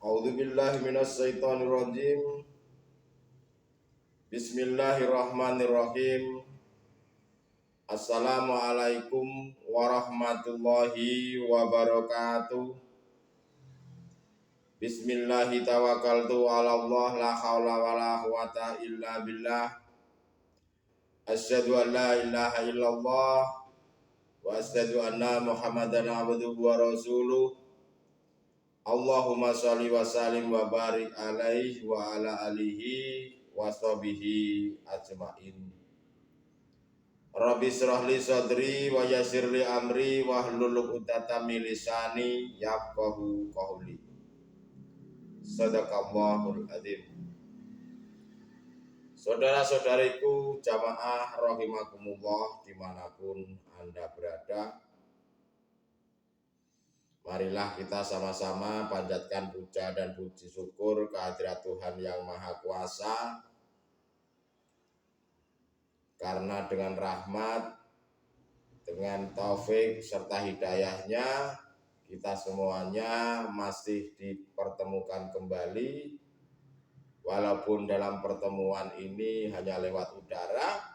A'udzu billahi minasy syaithanir rajim. Bismillahirrahmanirrahim. Assalamualaikum warahmatullahi wabarakatuh. Bismillahi tawakkaltu 'ala Allah la haula wala quwata illa billah. Asyhadu an la ilaha illallah wa asyhadu anna Muhammadan abduhu wa rasuluh. Allahumma sholli wa sallim wa barik alaihi wa ala alihi wa sahbihi ajmain. Rabbi shrah li sadri wa yassir li amri wa hlul 'uqdatam min lisani yafqahu qawli. Shadaqallahul adzim. Saudara-saudariku jamaah rahimakumullah dimanapun Anda berada, marilah kita sama-sama panjatkan puja dan puji syukur kehadirat Tuhan Yang Maha Kuasa, karena dengan rahmat, dengan taufik serta hidayahnya kita semuanya masih dipertemukan kembali. Walaupun dalam pertemuan ini hanya lewat udara,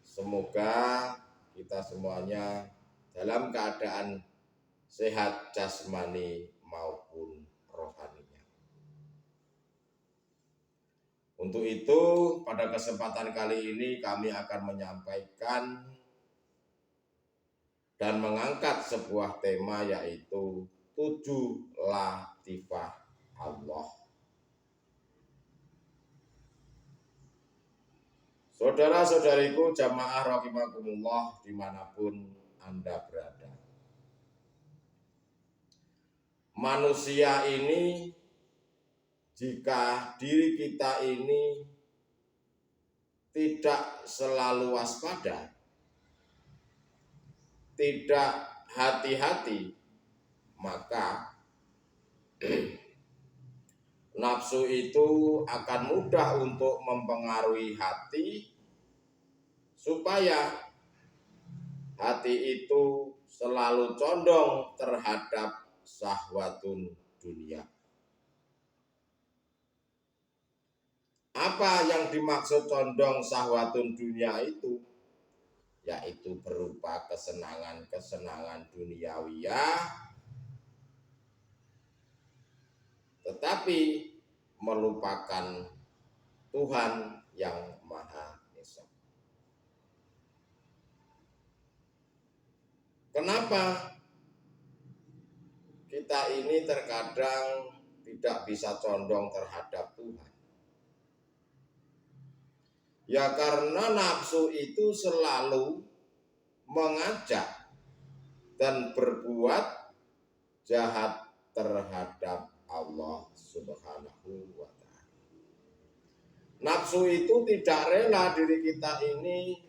semoga kita semuanya dalam keadaan sehat jasmani maupun rohaninya. Untuk itu, pada kesempatan kali ini kami akan menyampaikan dan mengangkat sebuah tema, yaitu 7 latifah Allah. Saudara-saudariku jamaah rahimakumullah dimanapun Anda berada, manusia ini, jika diri kita ini tidak selalu waspada, tidak hati-hati, maka nafsu itu akan mudah untuk mempengaruhi hati, supaya hati itu selalu condong terhadap syahwatun dunia. Apa yang dimaksud condong syahwatun dunia itu? Yaitu berupa kesenangan-kesenangan duniawiyah, tetapi melupakan Tuhan Yang Maha Esa. Kenapa kita ini terkadang tidak bisa condong terhadap Tuhan? Ya karena nafsu itu selalu mengajak dan berbuat jahat terhadap Allah Subhanahu wa ta'ala. Nafsu itu tidak rela diri kita ini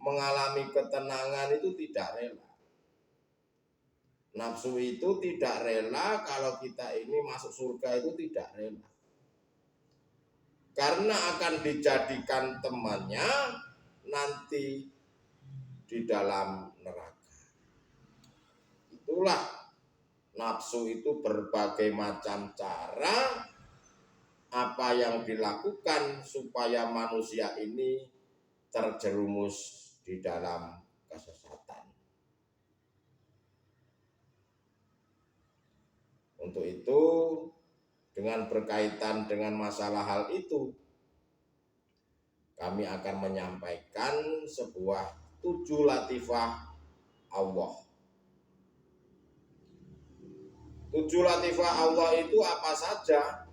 mengalami ketenangan, itu tidak rela. Nafsu itu tidak rela kalau kita ini masuk surga, itu tidak rela. Karena akan dijadikan temannya nanti di dalam neraka. Itulah nafsu itu, berbagai macam cara apa yang dilakukan supaya manusia ini terjerumus di dalam kesesatan. Untuk itu, dengan berkaitan dengan masalah hal itu, kami akan menyampaikan sebuah 7 latifah Allah. 7 latifah Allah itu apa saja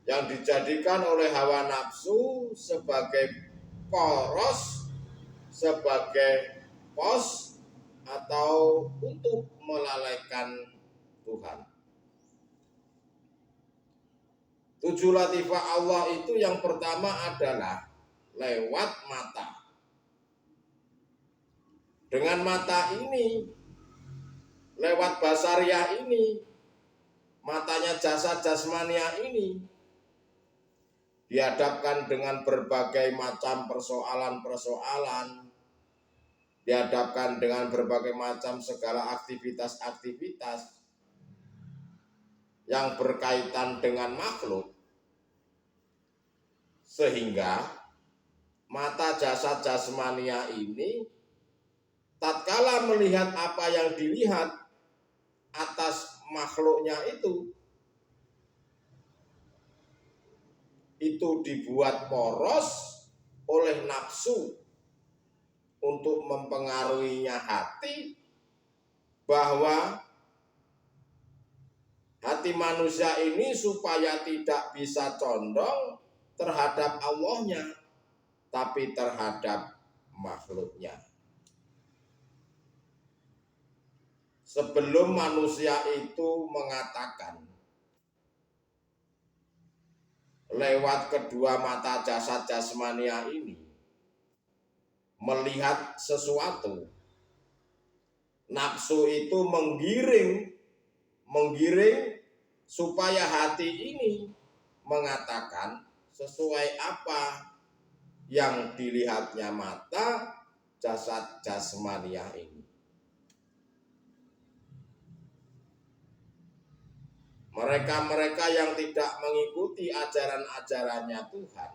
yang dijadikan oleh hawa nafsu sebagai poros, sebagai pos, atau untuk melalaikan Tuhan. 7 latifah Allah itu yang pertama adalah lewat mata. Dengan mata ini, lewat basariah ini, matanya jasad jasmania ini, dihadapkan dengan berbagai macam persoalan-persoalan, dihadapkan dengan berbagai macam segala aktivitas-aktivitas yang berkaitan dengan makhluk, sehingga mata jasad jasmania ini tatkala melihat apa yang dilihat atas makhluknya itu dibuat poros oleh nafsu untuk mempengaruhinya hati, bahwa hati manusia ini supaya tidak bisa condong terhadap Allahnya, tapi terhadap makhluknya. Sebelum manusia itu mengatakan lewat kedua mata jasad jasmania ini melihat sesuatu, nafsu itu menggiring supaya hati ini mengatakan sesuai apa yang dilihatnya mata jasad jasmania ini. Mereka-mereka yang tidak mengikuti ajaran-ajarannya Tuhan,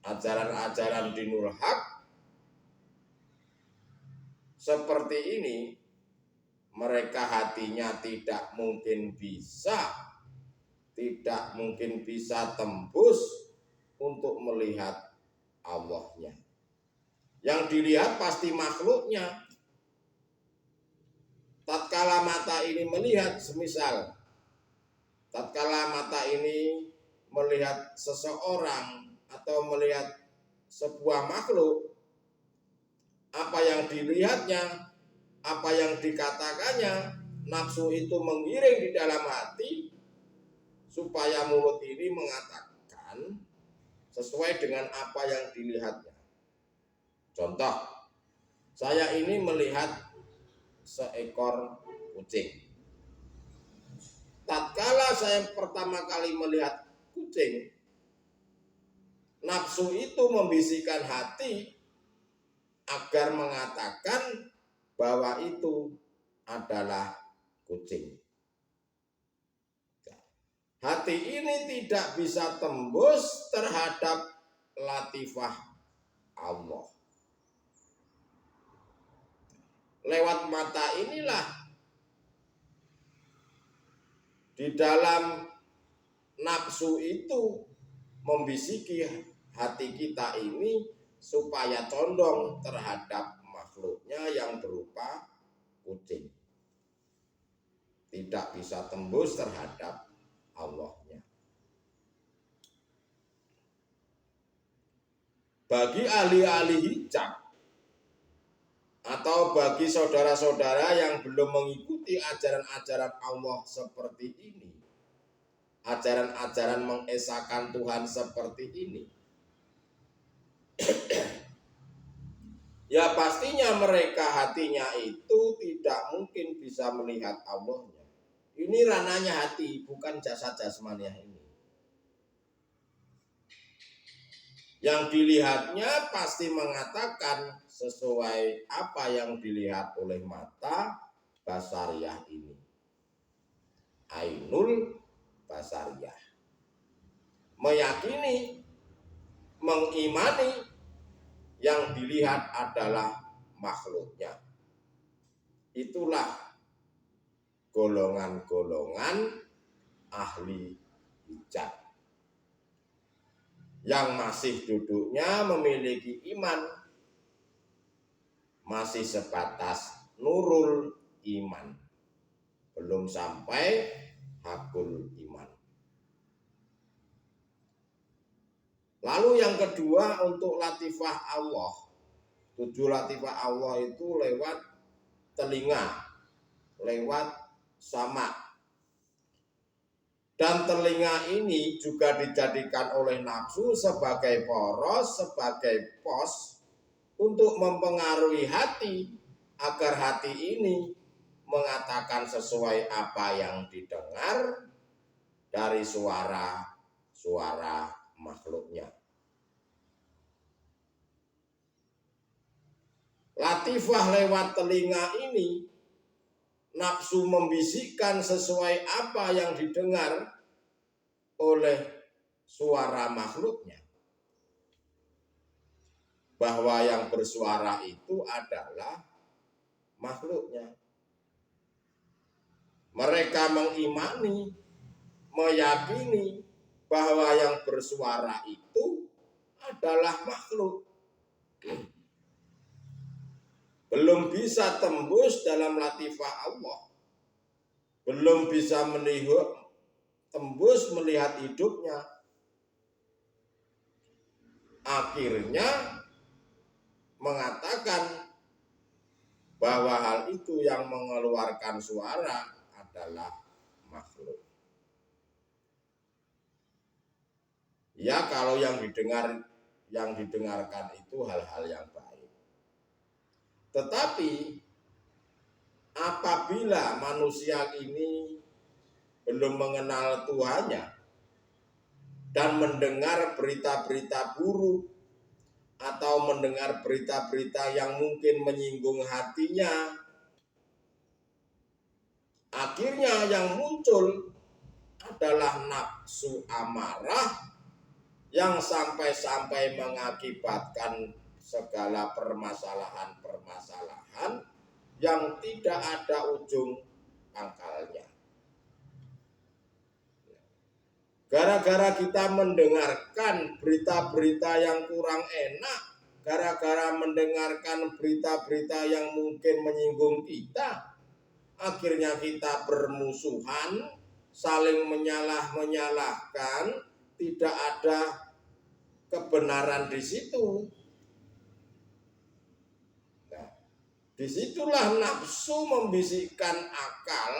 ajaran-ajaran dinul haq seperti ini, mereka hatinya tidak mungkin bisa tembus untuk melihat Allahnya. Yang dilihat pasti makhluknya. Tatkala mata ini melihat, semisal tatkala mata ini melihat seseorang atau melihat sebuah makhluk, apa yang dilihatnya, apa yang dikatakannya, nafsu itu menggiring di dalam hati supaya mulut ini mengatakan sesuai dengan apa yang dilihatnya. Contoh, saya ini melihat seekor kucing. Tatkala saya pertama kali melihat kucing, nafsu itu membisikkan hati agar mengatakan bahwa itu adalah kucing. Hati ini tidak bisa tembus terhadap latifah Allah. Lewat mata inilah di dalam nafsu itu membisiki hati kita ini supaya condong terhadap makhluknya yang berupa kucing. Tidak bisa tembus terhadap Allahnya. Bagi ahli-ahli hijab atau bagi saudara-saudara yang belum mengikuti ajaran-ajaran Allah seperti ini, ajaran-ajaran mengesahkan Tuhan seperti ini, ya pastinya mereka hatinya itu tidak mungkin bisa melihat Allahnya. Ini ranahnya hati, bukan jasad jasmania ini. Yang dilihatnya pasti mengatakan sesuai apa yang dilihat oleh mata basariyah ini. Ainul basariyah. Meyakini, mengimani yang dilihat adalah makhluknya. Itulah golongan-golongan ahli hijab yang masih duduknya memiliki iman, masih sebatas nurul iman, belum sampai hakul iman. Lalu yang kedua, untuk latifah Allah. 7 latifah Allah itu lewat telinga, lewat sama. Dan telinga ini juga dijadikan oleh nafsu sebagai poros, sebagai pos untuk mempengaruhi hati agar hati ini mengatakan sesuai apa yang didengar dari suara-suara makhluknya. Latifah lewat telinga ini nafsu membisikkan sesuai apa yang didengar oleh suara makhluknya, bahwa yang bersuara itu adalah makhluknya. Mereka mengimani, meyakini bahwa yang bersuara itu adalah makhluk. Belum bisa tembus dalam latifah Allah. Belum bisa tembus melihat hidupnya. Akhirnya mengatakan bahwa hal itu yang mengeluarkan suara adalah makhluk. Ya, kalau yang didengarkan itu hal-hal yang baik. Tetapi apabila manusia ini belum mengenal Tuhannya dan mendengar berita-berita buruk atau mendengar berita-berita yang mungkin menyinggung hatinya, akhirnya yang muncul adalah nafsu amarah yang sampai-sampai mengakibatkan segala permasalahan-permasalahan yang tidak ada ujung pangkalnya. Gara-gara kita mendengarkan berita-berita yang kurang enak, gara-gara mendengarkan berita-berita yang mungkin menyinggung kita, akhirnya kita bermusuhan, saling menyalah-menyalahkan, tidak ada kebenaran di situ. Nah, disitulah nafsu membisikkan akal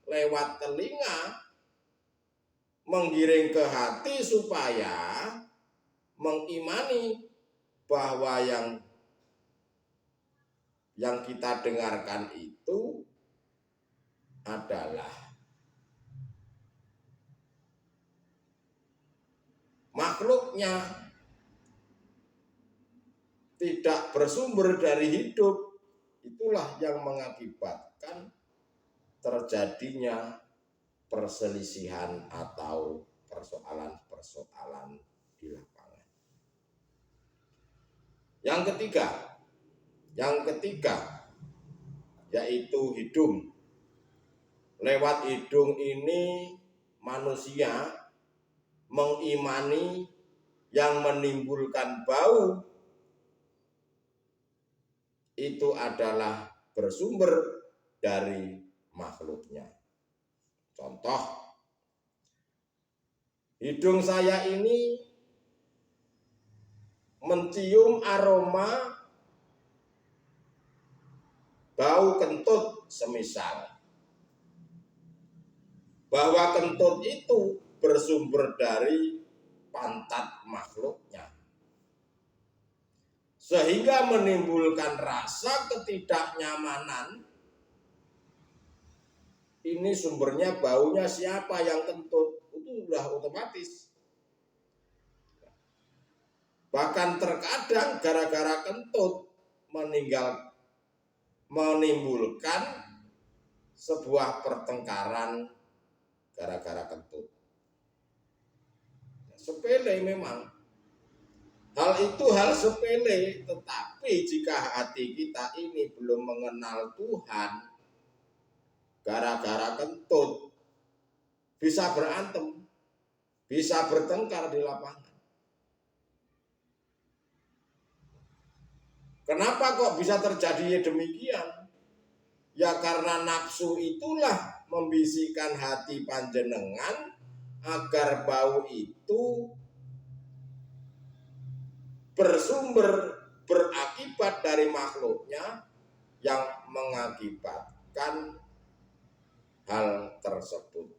lewat telinga, menggiring ke hati supaya mengimani bahwa yang kita dengarkan itu adalah makhluknya, tidak bersumber dari hidup. Itulah yang mengakibatkan terjadinya perselisihan atau persoalan-persoalan di lapangan. Yang ketiga yaitu hidung. Lewat hidung ini manusia mengimani yang menimbulkan bau itu adalah bersumber dari makhluknya. Contoh, hidung saya ini mencium aroma bau kentut semisal. Bahwa kentut itu bersumber dari pantat makhluknya. Sehingga menimbulkan rasa ketidaknyamanan. Ini sumbernya baunya siapa yang kentut? Itu sudah otomatis. Bahkan terkadang gara-gara kentut menimbulkan sebuah pertengkaran gara-gara kentut. Sepele memang. Hal itu hal sepele, tetapi jika hati kita ini belum mengenal Tuhan, gara-gara kentut bisa berantem, bisa bertengkar di lapangan. Kenapa kok bisa terjadi demikian? Ya karena nafsu itulah membisikkan hati panjenengan agar bau itu berakibat dari makhluknya yang mengakibatkan hal tersebut.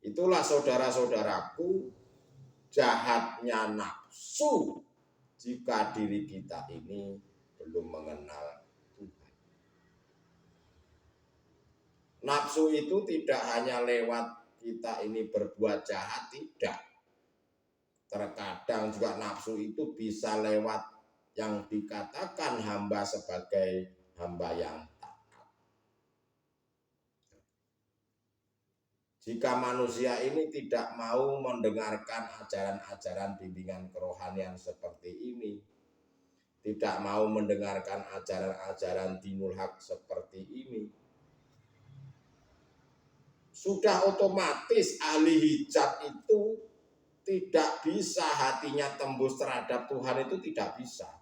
Itulah saudara-saudaraku, jahatnya nafsu jika diri kita ini belum mengenal Tuhan. Nafsu itu tidak hanya lewat kita ini berbuat jahat, tidak. Terkadang juga nafsu itu bisa lewat yang dikatakan hamba sebagai hamba yang taat. Jika manusia ini tidak mau mendengarkan ajaran-ajaran bimbingan kerohanian seperti ini, tidak mau mendengarkan ajaran-ajaran dinul haq seperti ini, sudah otomatis ahli hijab itu tidak bisa hatinya tembus terhadap Tuhan, itu tidak bisa.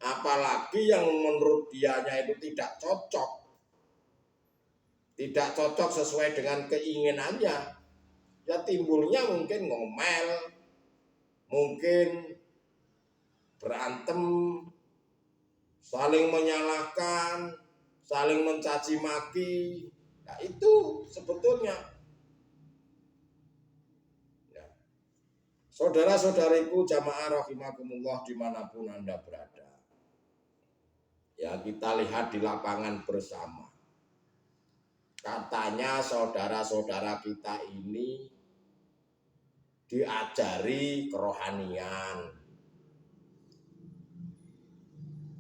Apalagi yang menurut dianya itu tidak cocok sesuai dengan keinginannya, ya timbulnya mungkin ngomel, mungkin berantem, saling menyalahkan, saling mencaci maki. Nah, itu sebetulnya ya. Saudara-saudariku jamaah rahimakumullah dimanapun Anda berada, ya kita lihat di lapangan bersama. Katanya saudara-saudara kita ini diajari kerohanian.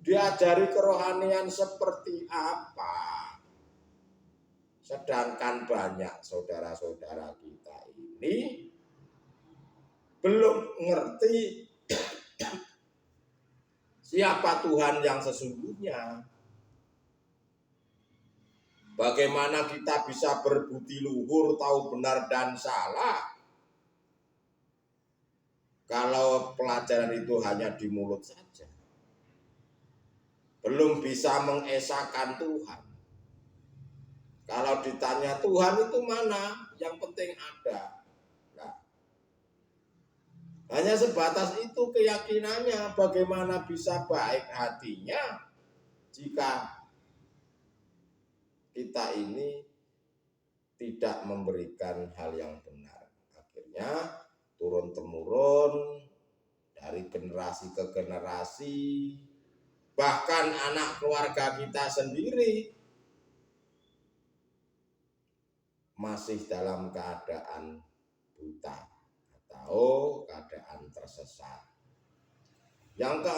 Diajari kerohanian seperti apa? Sedangkan banyak saudara-saudara kita ini belum ngerti siapa Tuhan yang sesungguhnya. Bagaimana kita bisa berbudi luhur, tahu benar dan salah, kalau pelajaran itu hanya di mulut saja. Belum bisa mengesahkan Tuhan. Kalau ditanya Tuhan itu mana, yang penting ada. Nah, hanya sebatas itu keyakinannya. Bagaimana bisa baik hatinya jika kita ini tidak memberikan hal yang benar. Akhirnya turun-temurun dari generasi ke generasi, bahkan anak keluarga kita sendiri masih dalam keadaan buta atau keadaan tersesat. Yang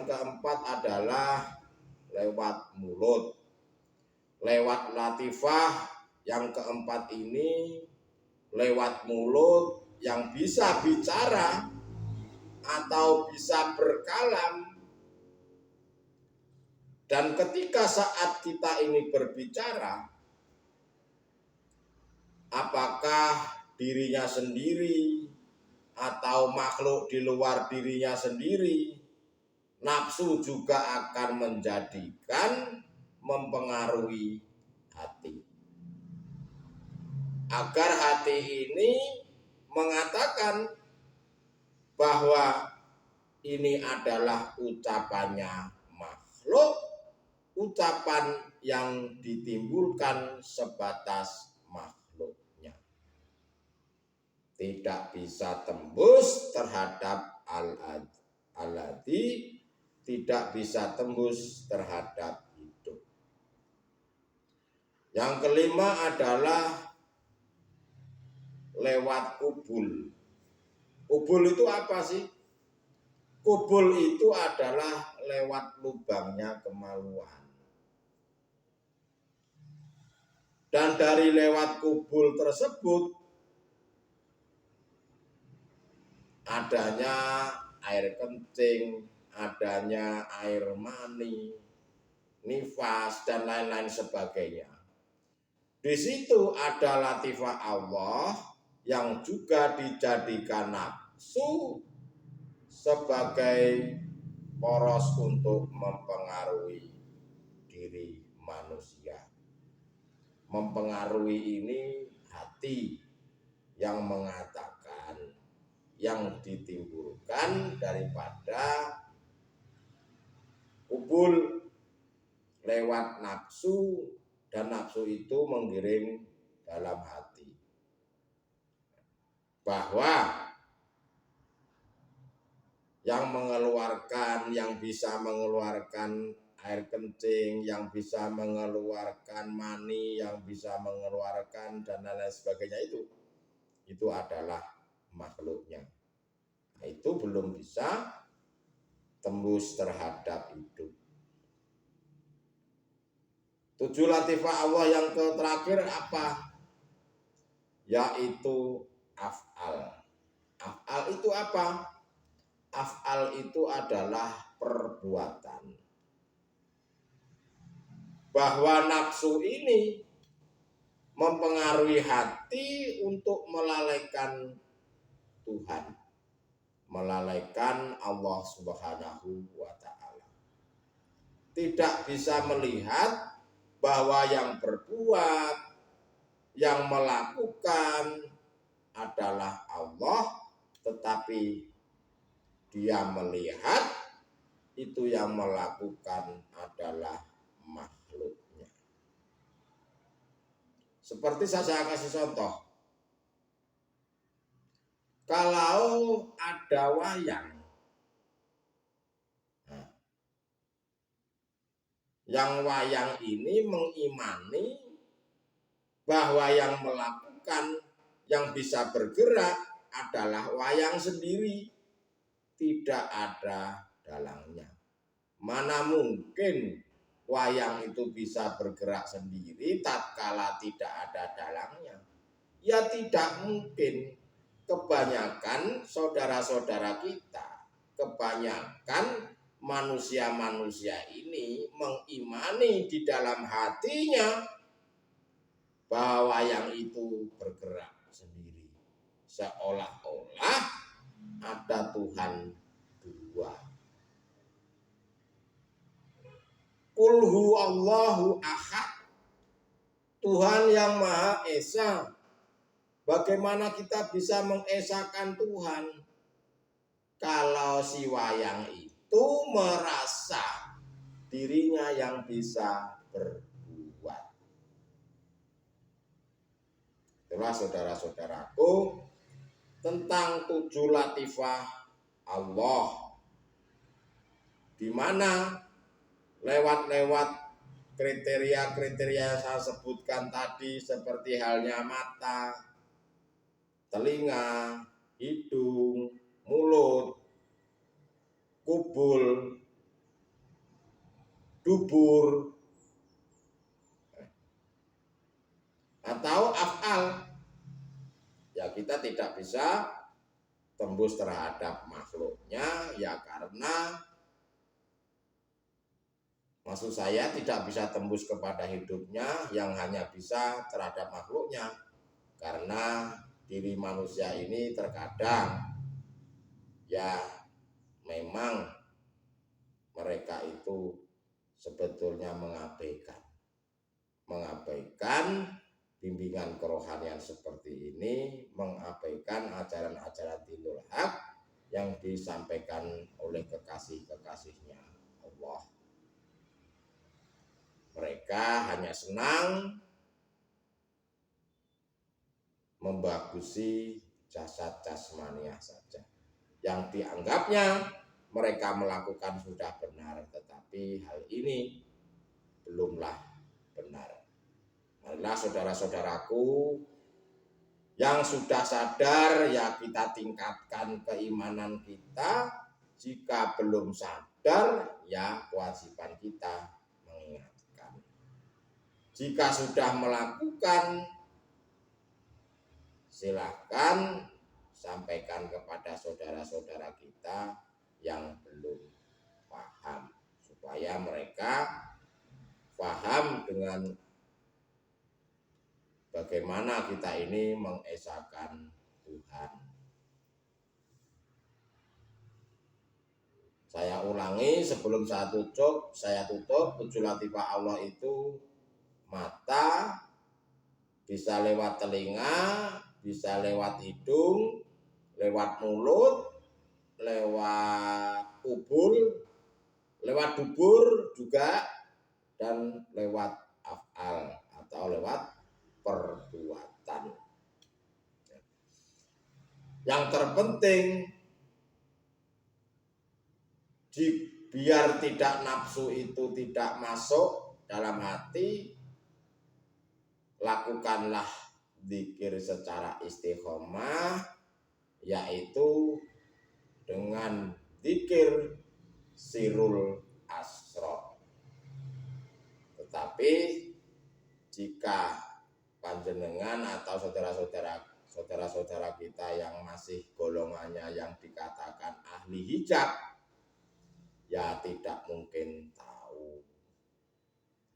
keempat adalah lewat mulut. Lewat latifah yang keempat ini, lewat mulut yang bisa bicara atau bisa berkalam. Dan ketika saat kita ini berbicara, apakah dirinya sendiri atau makhluk di luar dirinya sendiri, nafsu juga akan menjadikan mempengaruhi hati. Agar hati ini mengatakan bahwa ini adalah ucapannya makhluk, ucapan yang ditimbulkan sebatas makhluknya. Tidak bisa tembus terhadap al-adi, tidak bisa tembus terhadap hidup. Yang kelima adalah lewat kubul. Kubul itu apa sih? Kubul itu adalah lewat lubangnya kemaluan. Dan dari lewat kubul tersebut adanya air kencing, adanya air mani, nifas, dan lain-lain sebagainya. Di situ ada latifah Allah yang juga dijadikan nafsu sebagai poros untuk mempengaruhi diri manusia. Mempengaruhi ini hati yang mengatakan, yang ditimbulkan daripada kubul lewat nafsu, dan nafsu itu menggiring dalam hati bahwa yang mengeluarkan, yang bisa mengeluarkan air kencing, yang bisa mengeluarkan mani, yang bisa mengeluarkan dan lain sebagainya itu adalah makhluknya. Nah, itu belum bisa tembus terhadap hidup. 7 latifah Allah yang terakhir apa? yaitu af'al. Af'al itu apa? Af'al itu adalah perbuatan. Bahwa nafsu ini mempengaruhi hati untuk melalaikan Tuhan, melalaikan Allah Subhanahu wa Ta'ala. Tidak bisa melihat bahwa yang berbuat, yang melakukan adalah Allah, tetapi dia melihat itu yang melakukan adalah makhluknya. Seperti saya kasih contoh. Kalau ada wayang, yang wayang ini mengimani bahwa yang melakukan, yang bisa bergerak adalah wayang sendiri, tidak ada dalangnya. Mana mungkin wayang itu bisa bergerak sendiri tatkala tidak ada dalangnya? Ya tidak mungkin. Kebanyakan saudara-saudara kita, kebanyakan manusia-manusia ini mengimani di dalam hatinya bahwa wayang itu bergerak sendiri, seolah-olah ada Tuhan dua. Qul huwallahu ahad, Tuhan yang Maha Esa. Bagaimana kita bisa mengesakan Tuhan kalau si wayang itu merasa dirinya yang bisa berbuat? Itulah saudara-saudaraku tentang 7 latifah Allah, di mana lewat kriteria-kriteria yang saya sebutkan tadi, seperti halnya mata, telinga, hidung, mulut, kubul, dubur, atau af'al, ya kita tidak bisa tembus terhadap makhluknya, ya karena maksud saya tidak bisa tembus kepada hidupnya, yang hanya bisa terhadap makhluknya. Karena diri manusia ini terkadang ya memang mereka itu sebetulnya mengabaikan bimbingan kerohanian seperti ini, mengabaikan ajaran-ajaran dinul haq yang disampaikan oleh kekasih-kekasihnya Allah. Mereka hanya senang membagusi jasad jasmania saja. Yang dianggapnya mereka melakukan sudah benar, tetapi hal ini belumlah benar. Marilah saudara-saudaraku yang sudah sadar, ya kita tingkatkan keimanan kita. Jika belum sadar, ya kewajiban kita mengingatkan. Jika sudah melakukan, silakan sampaikan kepada saudara-saudara kita yang belum paham, supaya mereka paham dengan bagaimana kita ini mengesahkan Tuhan. Saya ulangi sebelum saya tutup 7 latifah Allah itu: mata, bisa lewat telinga, bisa lewat hidung, lewat mulut, lewat kubul, lewat dubur juga, dan lewat af'al atau lewat perbuatan. Yang terpenting, biar tidak nafsu itu tidak masuk dalam hati, lakukanlah zikir secara istiqomah, yaitu dengan zikir sirul asro. Tetapi jika panjenengan atau saudara-saudara kita yang masih golongannya yang dikatakan ahli hijab ya tidak mungkin tahu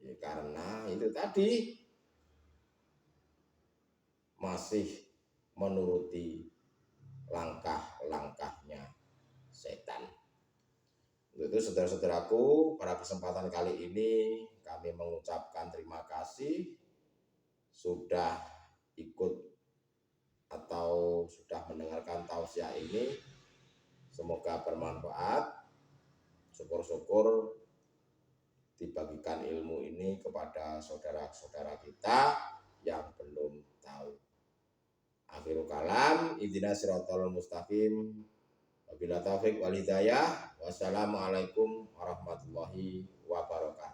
ya, karena itu tadi masih menuruti langkah-langkahnya setan. Untuk itu saudara-saudaraku, pada kesempatan kali ini kami mengucapkan terima kasih sudah ikut atau sudah mendengarkan tausiah ini. Semoga bermanfaat. Syukur-syukur dibagikan ilmu ini kepada saudara-saudara kita yang belum tahu. Akhirul kalam, ihdinas siratal mustaqim. Wabillahi taufiq wal hidayah. Wassalamualaikum warahmatullahi wabarakatuh.